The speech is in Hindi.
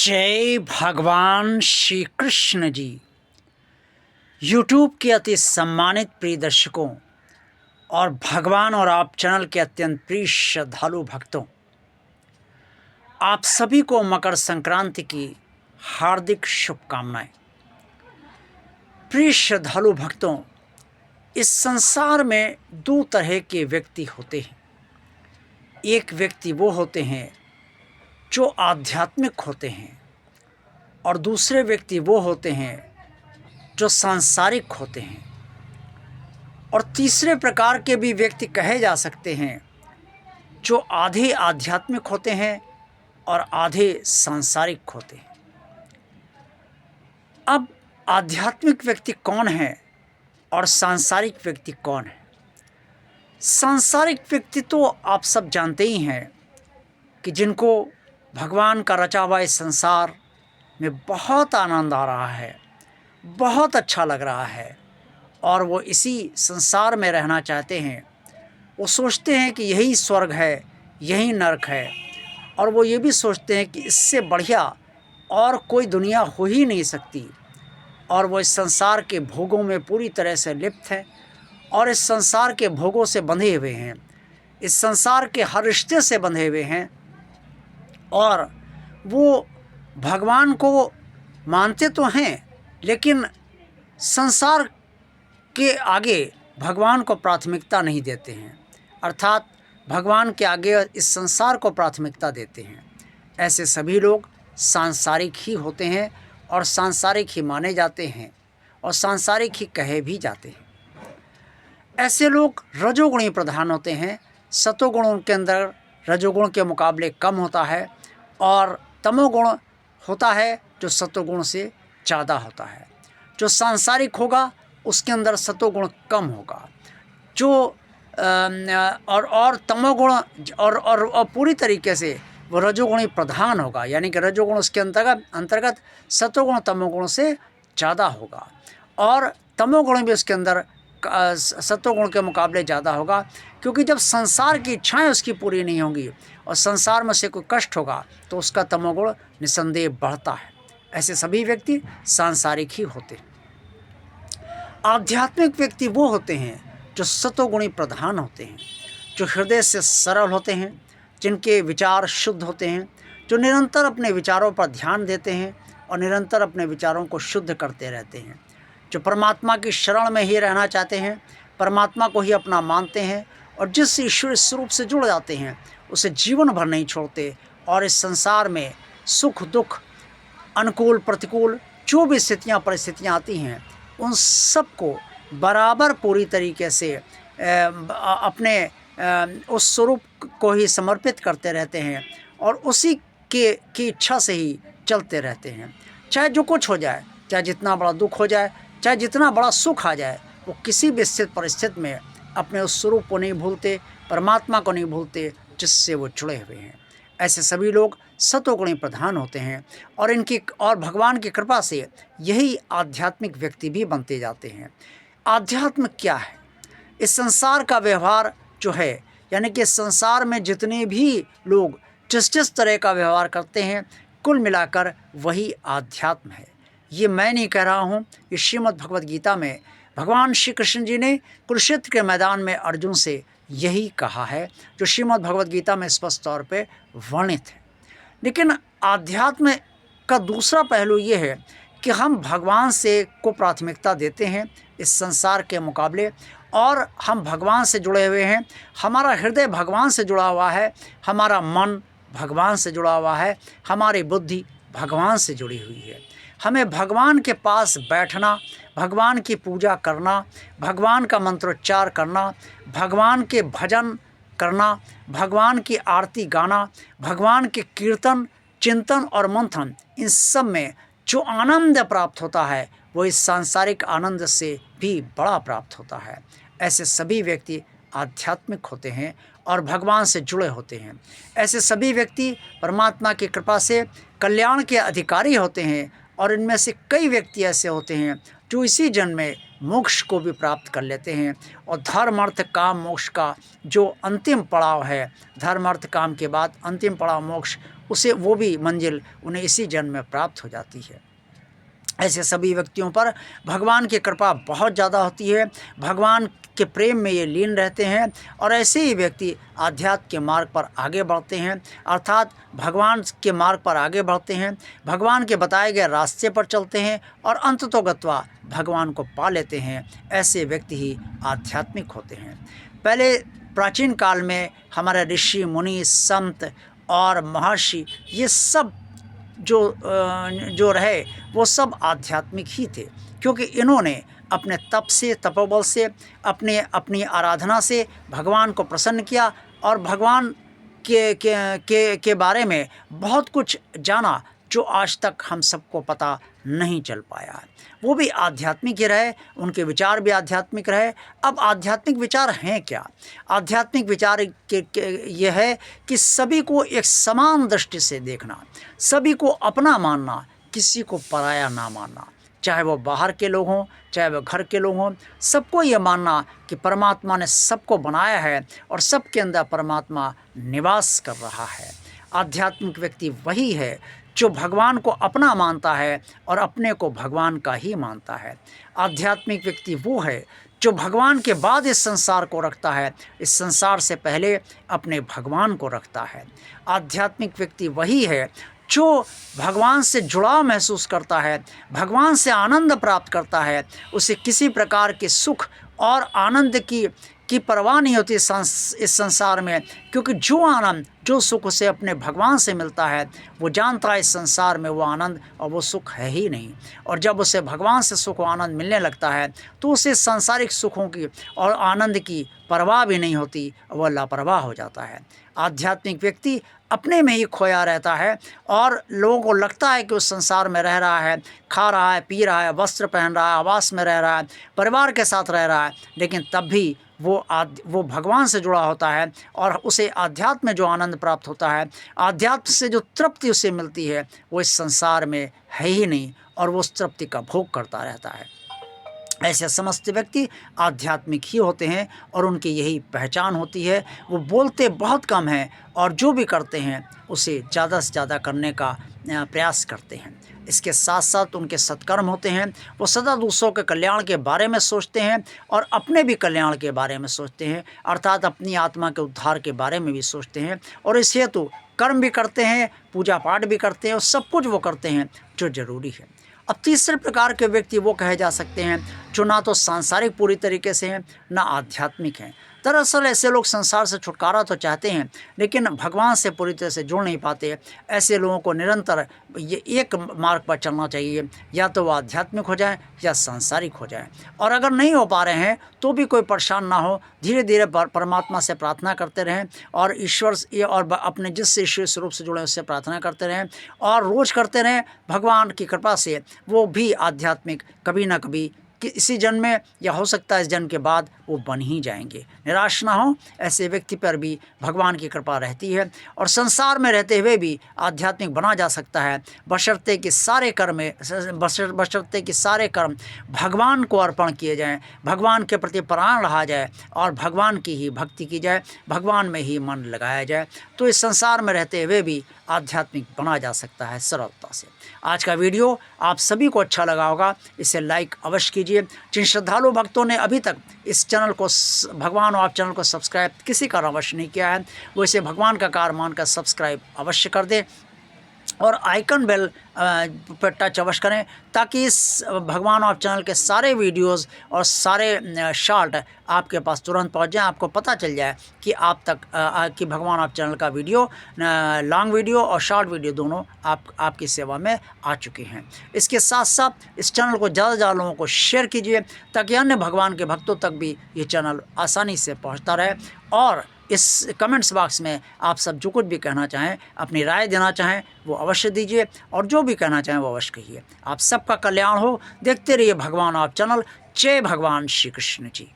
जय भगवान श्री कृष्ण जी। यूट्यूब के अति सम्मानित प्रिय दर्शकों और भगवान और आप चैनल के अत्यंत प्रिय श्रद्धालु भक्तों, आप सभी को मकर संक्रांति की हार्दिक शुभकामनाएं। प्रिय श्रद्धालु भक्तों, इस संसार में दो तरह के व्यक्ति होते हैं। एक व्यक्ति वो होते हैं जो आध्यात्मिक होते हैं और दूसरे व्यक्ति वो होते हैं जो सांसारिक होते हैं। और तीसरे प्रकार के भी व्यक्ति कहे जा सकते हैं जो आधे आध्यात्मिक होते हैं और आधे सांसारिक होते हैं। अब आध्यात्मिक व्यक्ति कौन है और सांसारिक व्यक्ति कौन है? सांसारिक व्यक्ति तो आप सब जानते ही हैं कि जिनको भगवान का रचा हुआ इस संसार में बहुत आनंद आ रहा है, बहुत अच्छा लग रहा है और वो इसी संसार में रहना चाहते हैं। वो सोचते हैं कि यही स्वर्ग है, यही नरक है, और वो ये भी सोचते हैं कि इससे बढ़िया और कोई दुनिया हो ही नहीं सकती। और वो इस संसार के भोगों में पूरी तरह से लिप्त हैं और इस संसार के भोगों से बंधे हुए हैं, इस संसार के हर रिश्ते से बंधे हुए हैं। और वो भगवान को मानते तो हैं, लेकिन संसार के आगे भगवान को प्राथमिकता नहीं देते हैं, अर्थात भगवान के आगे इस संसार को प्राथमिकता देते हैं। ऐसे सभी लोग सांसारिक ही होते हैं और सांसारिक ही माने जाते हैं और सांसारिक ही कहे भी जाते हैं। ऐसे लोग रजोगुणी प्रधान होते हैं। सतोगुण उनके अंदर रजोगुण के मुकाबले कम होता है और तमोगुण होता है जो सतोगुण से ज़्यादा होता है। जो सांसारिक होगा उसके अंदर सतोगुण कम होगा, जो और तमोगुण और पूरी तरीके से वो रजोगुणी प्रधान होगा, यानी कि रजोगुण उसके अंतर्गत सतोगुण तमोगुण से ज़्यादा होगा और तमोगुण भी उसके अंदर सतोगुण के मुकाबले ज़्यादा होगा। क्योंकि जब संसार की इच्छाएं उसकी पूरी नहीं होंगी और संसार में से कोई कष्ट होगा तो उसका तमोगुण निसंदेह बढ़ता है। ऐसे सभी व्यक्ति सांसारिक ही होते हैं। आध्यात्मिक व्यक्ति वो होते हैं जो सतोगुणी प्रधान होते हैं, जो हृदय से सरल होते हैं, जिनके विचार शुद्ध होते हैं, जो निरंतर अपने विचारों पर ध्यान देते हैं और निरंतर अपने विचारों को शुद्ध करते रहते हैं, जो परमात्मा की शरण में ही रहना चाहते हैं, परमात्मा को ही अपना मानते हैं और जिस ईश्वर स्वरूप से जुड़ जाते हैं उसे जीवन भर नहीं छोड़ते। और इस संसार में सुख दुख, अनुकूल प्रतिकूल जो भी परिस्थितियाँ आती हैं उन सब को बराबर पूरी तरीके से अपने उस स्वरूप को ही समर्पित करते रहते हैं और उसी की इच्छा से ही चलते रहते हैं। चाहे जो कुछ हो जाए, चाहे जितना बड़ा दुख हो जाए, चाहे जितना बड़ा सुख आ जाए, वो किसी भी स्थित परिस्थिति में अपने उस स्वरूप को नहीं भूलते, परमात्मा को नहीं भूलते जिससे वो जुड़े हुए हैं। ऐसे सभी लोग सतोगुणी प्रधान होते हैं और भगवान की कृपा से यही आध्यात्मिक व्यक्ति भी बनते जाते हैं। आध्यात्म क्या है? इस संसार का व्यवहार जो है, यानी कि इस संसार में जितने भी लोग जिस तरह का व्यवहार करते हैं, कुल मिलाकर वही आध्यात्म है। ये मैं नहीं कह रहा हूँ, ये श्रीमद् भगवद गीता में भगवान श्री कृष्ण जी ने कुरुक्षेत्र के मैदान में अर्जुन से यही कहा है, जो श्रीमद् भगवद गीता में स्पष्ट तौर पे वर्णित है। लेकिन आध्यात्म का दूसरा पहलू ये है कि हम भगवान से को प्राथमिकता देते हैं इस संसार के मुकाबले, और हम भगवान से जुड़े हुए हैं। हमारा हृदय भगवान से जुड़ा हुआ है, हमारा मन भगवान से जुड़ा हुआ है, हमारी बुद्धि भगवान से जुड़ी हुई है। हमें भगवान के पास बैठना, भगवान की पूजा करना, भगवान का मंत्रोच्चार करना, भगवान के भजन करना, भगवान की आरती गाना, भगवान के कीर्तन, चिंतन और मंथन, इन सब में जो आनंद प्राप्त होता है वो इस सांसारिक आनंद से भी बड़ा प्राप्त होता है। ऐसे सभी व्यक्ति आध्यात्मिक होते हैं और भगवान से जुड़े होते हैं। ऐसे सभी व्यक्ति परमात्मा की कृपा से कल्याण के अधिकारी होते हैं और इनमें से कई व्यक्ति ऐसे होते हैं जो इसी जन्म में मोक्ष को भी प्राप्त कर लेते हैं। और धर्म अर्थ काम मोक्ष का जो अंतिम पड़ाव है, धर्म अर्थ काम के बाद अंतिम पड़ाव मोक्ष, उसे वो भी मंजिल उन्हें इसी जन्म में प्राप्त हो जाती है। ऐसे सभी व्यक्तियों पर भगवान की कृपा बहुत ज़्यादा होती है, भगवान के प्रेम में ये लीन रहते हैं और ऐसे ही व्यक्ति आध्यात्म के मार्ग पर आगे बढ़ते हैं, अर्थात भगवान के मार्ग पर आगे बढ़ते हैं, भगवान के बताए गए रास्ते पर चलते हैं और अंततोगत्वा भगवान को पा लेते हैं। ऐसे व्यक्ति ही आध्यात्मिक होते हैं। पहले प्राचीन काल में हमारे ऋषि मुनि संत और महर्षि ये सब जो रहे वो सब आध्यात्मिक ही थे, क्योंकि इन्होंने अपने तप से, तपोबल से, अपनी आराधना से भगवान को प्रसन्न किया और भगवान के बारे में बहुत कुछ जाना जो आज तक हम सबको पता नहीं चल पाया है। वो भी आध्यात्मिक ही रहे, उनके विचार भी आध्यात्मिक रहे। अब आध्यात्मिक विचार हैं क्या? आध्यात्मिक विचार ये है कि सभी को एक समान दृष्टि से देखना, सभी को अपना मानना, किसी को पराया ना मानना, चाहे वो बाहर के लोग हों, चाहे वो घर के लोग हों, सबको ये मानना कि परमात्मा ने सबको बनाया है और सबके अंदर परमात्मा निवास कर रहा है। आध्यात्मिक व्यक्ति वही है जो भगवान को अपना मानता है और अपने को भगवान का ही मानता है। आध्यात्मिक व्यक्ति वो है जो भगवान के बाद इस संसार को रखता है, इस संसार से पहले अपने भगवान को रखता है। आध्यात्मिक व्यक्ति वही है जो भगवान से जुड़ाव महसूस करता है, भगवान से आनंद प्राप्त करता है, उसे किसी प्रकार के सुख और आनंद की परवाह नहीं होती इस संसार में, क्योंकि जो आनंद, जो सुख उसे अपने भगवान से मिलता है वो जानता है इस संसार में वो आनंद और वो सुख है ही नहीं। और जब उसे भगवान से सुख और आनंद मिलने लगता है तो उसे सांसारिक सुखों की और आनंद की परवाह भी नहीं होती, वह लापरवाह हो जाता है। आध्यात्मिक व्यक्ति अपने में ही खोया रहता है और लोगों को लगता है कि उस संसार में रह रहा है, खा रहा है, पी रहा है, वस्त्र पहन रहा है, आवास में रह रहा है, परिवार के साथ रह रहा है, लेकिन तब भी वो भगवान से जुड़ा होता है और उसे आध्यात्म में जो आनंद प्राप्त होता है, आध्यात्म से जो तृप्ति उसे मिलती है, वो इस संसार में है ही नहीं और वो उस तृप्ति का भोग करता रहता है। ऐसे समस्त व्यक्ति आध्यात्मिक ही होते हैं और उनकी यही पहचान होती है। वो बोलते बहुत कम हैं और जो भी करते हैं उसे ज़्यादा से ज़्यादा करने का प्रयास करते हैं। इसके साथ साथ उनके सत्कर्म होते हैं, वो सदा दूसरों के कल्याण के बारे में सोचते हैं और अपने भी कल्याण के बारे में सोचते हैं, अर्थात अपनी आत्मा के उद्धार के बारे में भी सोचते हैं और इस हेतु कर्म भी करते हैं, पूजा पाठ भी करते हैं और सब कुछ वो करते हैं जो ज़रूरी है। अब तीसरे प्रकार के व्यक्ति वो कहे जा सकते हैं जो ना तो सांसारिक पूरी तरीके से हैं, ना आध्यात्मिक हैं। दरअसल ऐसे लोग संसार से छुटकारा तो चाहते हैं लेकिन भगवान से पूरी तरह से जुड़ नहीं पाते। ऐसे लोगों को निरंतर ये एक मार्ग पर चलना चाहिए, या तो वो आध्यात्मिक हो जाए या सांसारिक हो जाए। और अगर नहीं हो पा रहे हैं तो भी कोई परेशान ना हो, धीरे धीरे परमात्मा से प्रार्थना करते रहें और ईश्वर और अपने जिससे ईश्वर स्वरूप से जुड़े उससे प्रार्थना करते रहें और रोज़ करते रहें। भगवान की कृपा से वो भी आध्यात्मिक कभी ना कभी कि इसी जन्म में या हो सकता है इस जन्म के बाद वो बन ही जाएंगे। निराश ना हो, ऐसे व्यक्ति पर भी भगवान की कृपा रहती है और संसार में रहते हुए भी आध्यात्मिक बना जा सकता है, बशर्ते कि सारे कर्म भगवान को अर्पण किए जाएं, भगवान के प्रति प्राण रहा जाए और भगवान की ही भक्ति की जाए, भगवान में ही मन लगाया जाए, तो इस संसार में रहते हुए भी आध्यात्मिक बना जा सकता है सरलता से। आज का वीडियो आप सभी को अच्छा लगा होगा, इसे लाइक अवश्य कीजिए। जिन श्रद्धालु भक्तों ने अभी तक इस चैनल को, भगवान आप चैनल को सब्सक्राइब किसी कारण अवश्य नहीं किया है, वो इसे भगवान का कार्य मानकर सब्सक्राइब अवश्य कर दें और आइकन बेल पर टच अवश्य करें ताकि इस भगवान आप चैनल के सारे वीडियोस और सारे शॉर्ट आपके पास तुरंत पहुंच जाएं, आपको पता चल जाए कि आप तक कि भगवान आप चैनल का वीडियो, लॉन्ग वीडियो और शॉर्ट वीडियो दोनों आपकी सेवा में आ चुके हैं। इसके साथ साथ इस चैनल को ज़्यादा से ज़्यादा लोगों को शेयर कीजिए ताकि अन्य भगवान के भक्तों तक भी ये चैनल आसानी से पहुँचता रहे। और इस कमेंट्स बॉक्स में आप सब जो कुछ भी कहना चाहें, अपनी राय देना चाहें वो अवश्य दीजिए और जो भी कहना चाहें वो अवश्य कहिए। आप सबका कल्याण हो। देखते रहिए भगवान आप चैनल। जय भगवान श्री कृष्ण जी।